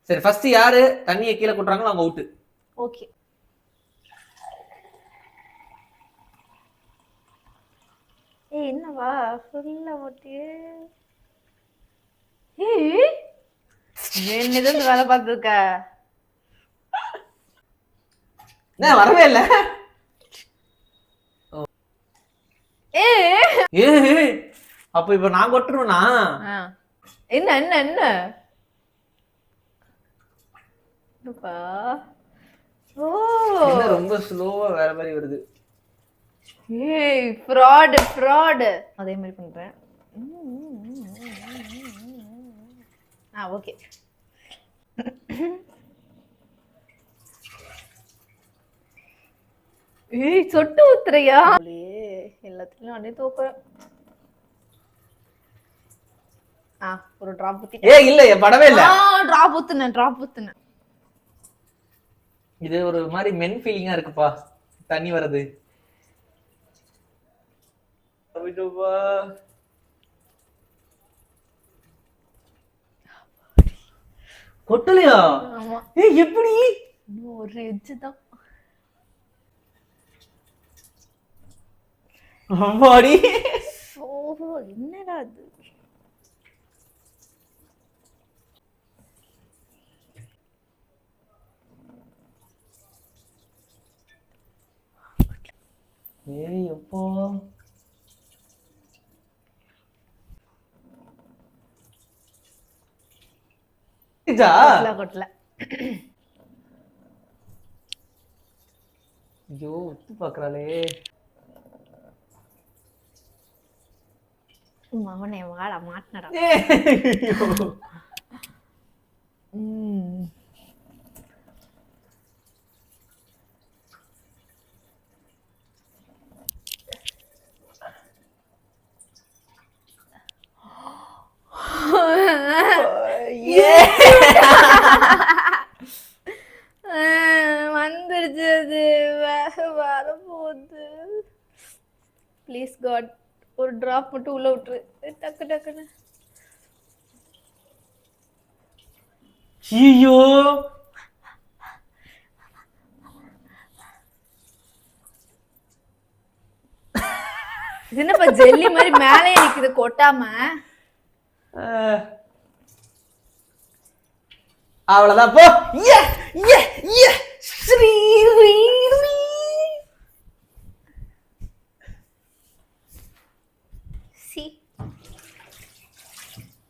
சரி ஃபர்ஸ்ட் யாரு தண்ணியை கீழே கொட்டுறாங்களோ அவங்க அவுட். ஓகே. ஏய் என்னவா ஃபுல்லா ஓட்டியே. ஏய் என்னது வேலை பார்த்துருக்க? நான் வரவே இல்ல. ஏய் அப்ப இப்ப நான் கொட்டுறேனா? என்ன என்ன என்ன ஓ என்ன ரொம்ப ஸ்லோவா வேற மாதிரி வருது. ஏய் ஃப்ராட் ஃப்ராட். அதே மாதிரி பண்றேன். ஓகே. ஏய் சொட்டு ஊத்துறியா? எல்லாத்துலயும் அண்ணே தோக்குறேன். ஒரு டிராப் ஊத்தி. ஏய் இல்ல படவே இல்ல. டிராப் ஊத்துனேன். இது ஒரு மாதிரி மென் ஃபீலிங்கா இருக்குப்பா தண்ணி வருது. கொட்டலையா? ஏய் எப்படி? இன்னும் ஒரு எட்ஜ் தான். அம்மாடி ஓஹோ என்னடா அது? ஏய் எப்போ கொட்டல. ஐயோ உத்து பாக்குறாளே. மவனே வாடா மாட்டனடா. வந்துருச்சு அது வரப்போகுது. ப்ளீஸ் காட் ஒரு டிராப் மட்டும் உள்ள விட்டுரு டக்கு டக்குன்னு. ஐயோ என்னப்பா ஜெல்லி மாதிரி மேலே நிக்குது கொட்டாம. அவ்வளவுதான் போ.